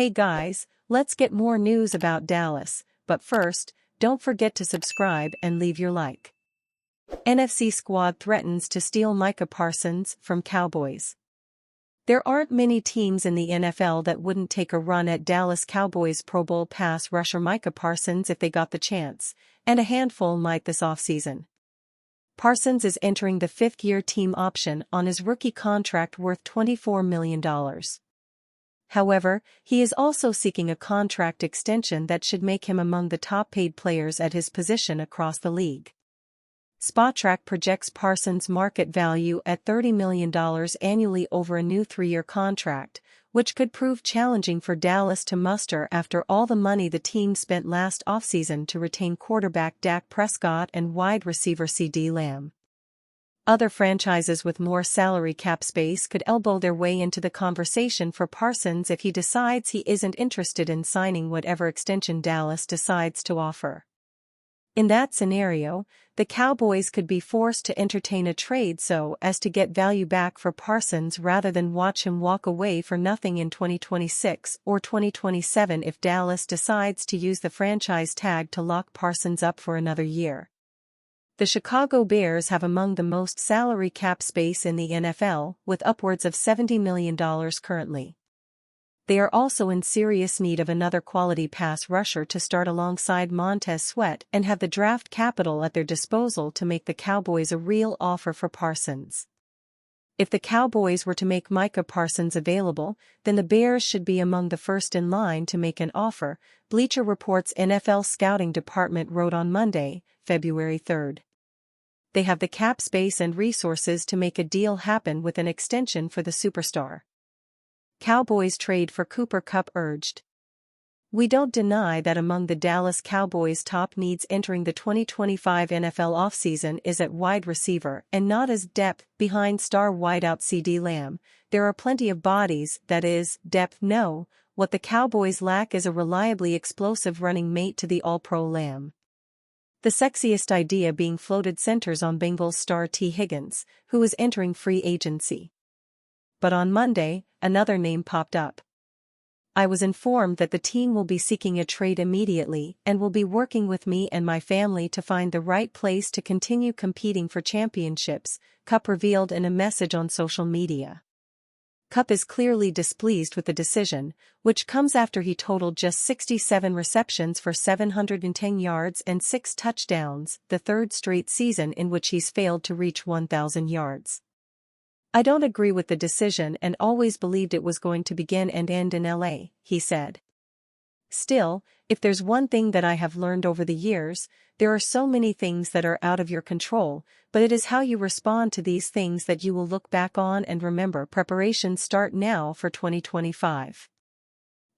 Hey guys, let's get more news about Dallas, but first, don't forget to subscribe and leave your like. NFC squad threatens to steal Micah Parsons from Cowboys. There aren't many teams in the NFL that wouldn't take a run at Dallas Cowboys Pro Bowl pass rusher Micah Parsons if they got the chance, and a handful might this offseason. Parsons is entering the fifth-year team option on his rookie contract worth $24 million. However, he is also seeking a contract extension that should make him among the top-paid players at his position across the league. Spotrac projects Parsons' market value at $30 million annually over a new 3-year contract, which could prove challenging for Dallas to muster after all the money the team spent last offseason to retain quarterback Dak Prescott and wide receiver CeeDee Lamb. Other franchises with more salary cap space could elbow their way into the conversation for Parsons if he decides he isn't interested in signing whatever extension Dallas decides to offer. In that scenario, the Cowboys could be forced to entertain a trade so as to get value back for Parsons rather than watch him walk away for nothing in 2026 or 2027 if Dallas decides to use the franchise tag to lock Parsons up for another year. The Chicago Bears have among the most salary cap space in the NFL, with upwards of $70 million currently. They are also in serious need of another quality pass rusher to start alongside Montez Sweat and have the draft capital at their disposal to make the Cowboys a real offer for Parsons. If the Cowboys were to make Micah Parsons available, then the Bears should be among the first in line to make an offer, Bleacher Report's NFL scouting department wrote on Monday, February 3. They have the cap space and resources to make a deal happen with an extension for the superstar. Cowboys trade for Cooper Kupp urged. We don't deny that among the Dallas Cowboys' top needs entering the 2025 NFL offseason is at wide receiver and not as depth behind star wideout CeeDee Lamb. There are plenty of bodies, that is, depth. No, what the Cowboys lack is a reliably explosive running mate to the All-Pro Lamb. The sexiest idea being floated centers on Bengals star T. Higgins, who is entering free agency. But on Monday, another name popped up. I was informed that the team will be seeking a trade immediately and will be working with me and my family to find the right place to continue competing for championships, Kupp revealed in a message on social media. Kupp is clearly displeased with the decision, which comes after he totaled just 67 receptions for 710 yards and 6 touchdowns, the third straight season in which he's failed to reach 1,000 yards. I don't agree with the decision and always believed it was going to begin and end in LA, he said. Still, if there's one thing that I have learned over the years, there are so many things that are out of your control, but it is how you respond to these things that you will look back on and remember. Preparations start now for 2025.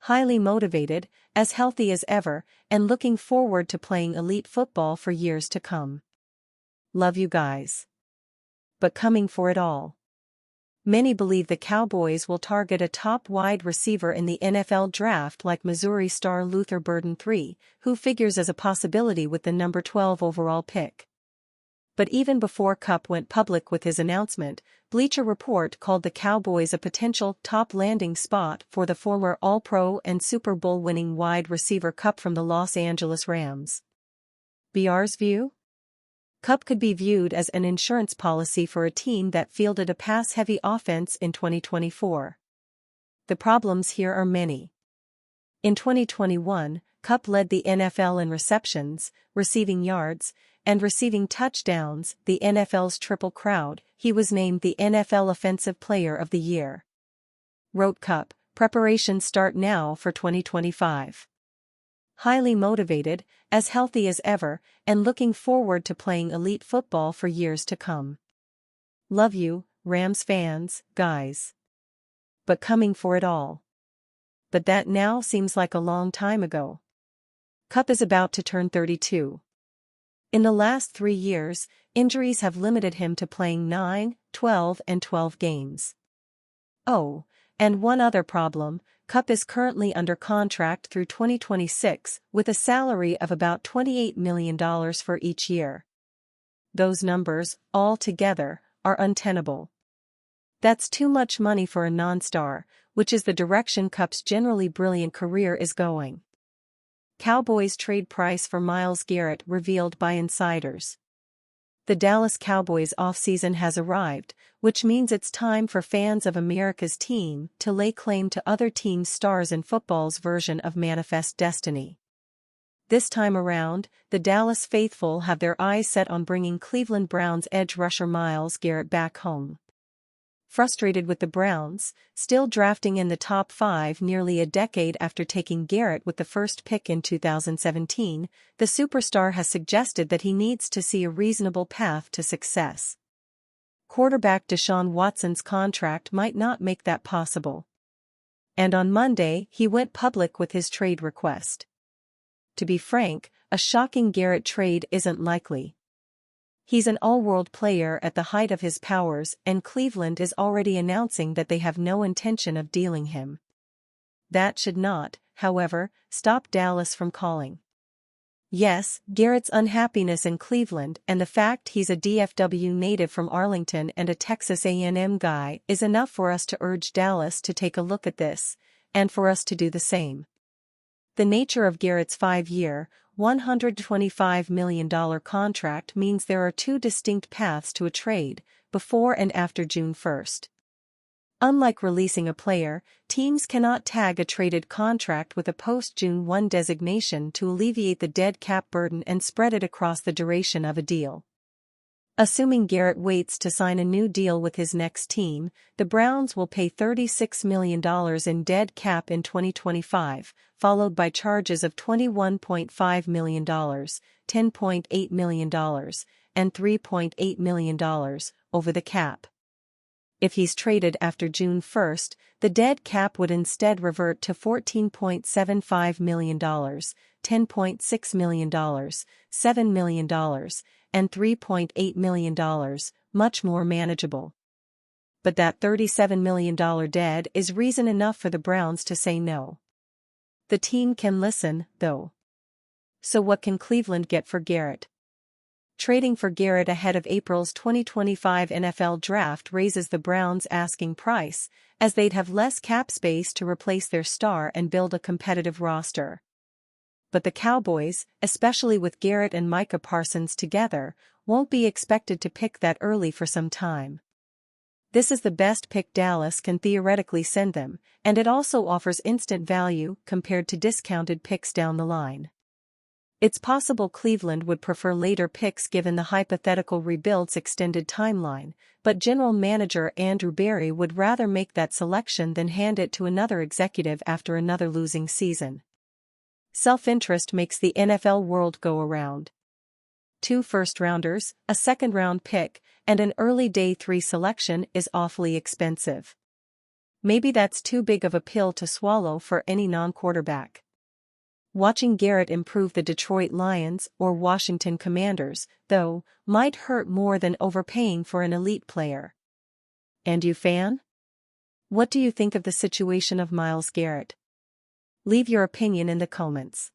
Highly motivated, as healthy as ever, and looking forward to playing elite football for years to come. Love you guys. But coming for it all. Many believe the Cowboys will target a top wide receiver in the NFL draft like Missouri star Luther Burden III, who figures as a possibility with the number 12 overall pick. But even before Kupp went public with his announcement, Bleacher Report called the Cowboys a potential top landing spot for the former All-Pro and Super Bowl winning wide receiver Kupp from the Los Angeles Rams. BR's view? Kupp could be viewed as an insurance policy for a team that fielded a pass-heavy offense in 2024. The problems here are many. In 2021, Kupp led the NFL in receptions, receiving yards, and receiving touchdowns, the NFL's Triple Crown. He was named the NFL Offensive Player of the Year. Wrote Kupp, preparations start now for 2025. Highly motivated, as healthy as ever, and looking forward to playing elite football for years to come. Love you, Rams fans, guys. But coming for it all. But that now seems like a long time ago. Kupp is about to turn 32. In the last 3 years, injuries have limited him to playing 9, 12 and 12 games. Oh, and one other problem, Kupp is currently under contract through 2026 with a salary of about $28 million for each year. Those numbers, all together, are untenable. That's too much money for a non-star, which is the direction Cup's generally brilliant career is going. Cowboys trade price for Myles Garrett revealed by insiders. The Dallas Cowboys offseason has arrived, which means it's time for fans of America's team to lay claim to other teams' stars in football's version of Manifest Destiny. This time around, the Dallas faithful have their eyes set on bringing Cleveland Browns edge rusher Myles Garrett back home. Frustrated with the Browns, still drafting in the top 5 nearly a decade after taking Garrett with the first pick in 2017, the superstar has suggested that he needs to see a reasonable path to success. Quarterback Deshaun Watson's contract might not make that possible. And on Monday, he went public with his trade request. To be frank, a shocking Garrett trade isn't likely. He's an all-world player at the height of his powers, and Cleveland is already announcing that they have no intention of dealing him. That should not, however, stop Dallas from calling. Yes, Garrett's unhappiness in Cleveland and the fact he's a DFW native from Arlington and a Texas A&M guy is enough for us to urge Dallas to take a look at this, and for us to do the same. The nature of Garrett's 5-year, $125 million contract means there are two distinct paths to a trade, before and after June 1. Unlike releasing a player, teams cannot tag a traded contract with a post-June 1 designation to alleviate the dead cap burden and spread it across the duration of a deal. Assuming Garrett waits to sign a new deal with his next team, the Browns will pay $36 million in dead cap in 2025, followed by charges of $21.5 million, $10.8 million, and $3.8 million over the cap. If he's traded after June 1, the dead cap would instead revert to $14.75 million, $10.6 million, $7 million, and $3.8 million, much more manageable. But that $37 million dead is reason enough for the Browns to say no. The team can listen, though. So what can Cleveland get for Garrett? Trading for Garrett ahead of April's 2025 NFL Draft raises the Browns' asking price, as they'd have less cap space to replace their star and build a competitive roster. But the Cowboys, especially with Garrett and Micah Parsons together, won't be expected to pick that early for some time. This is the best pick Dallas can theoretically send them, and it also offers instant value compared to discounted picks down the line. It's possible Cleveland would prefer later picks given the hypothetical rebuild's extended timeline, but General Manager Andrew Berry would rather make that selection than hand it to another executive after another losing season. Self-interest makes the NFL world go around. 2 first-rounders, a second-round pick, and an early day 3 selection is awfully expensive. Maybe that's too big of a pill to swallow for any non-quarterback. Watching Garrett improve the Detroit Lions or Washington Commanders, though, might hurt more than overpaying for an elite player. And you, fan? What do you think of the situation of Myles Garrett? Leave your opinion in the comments.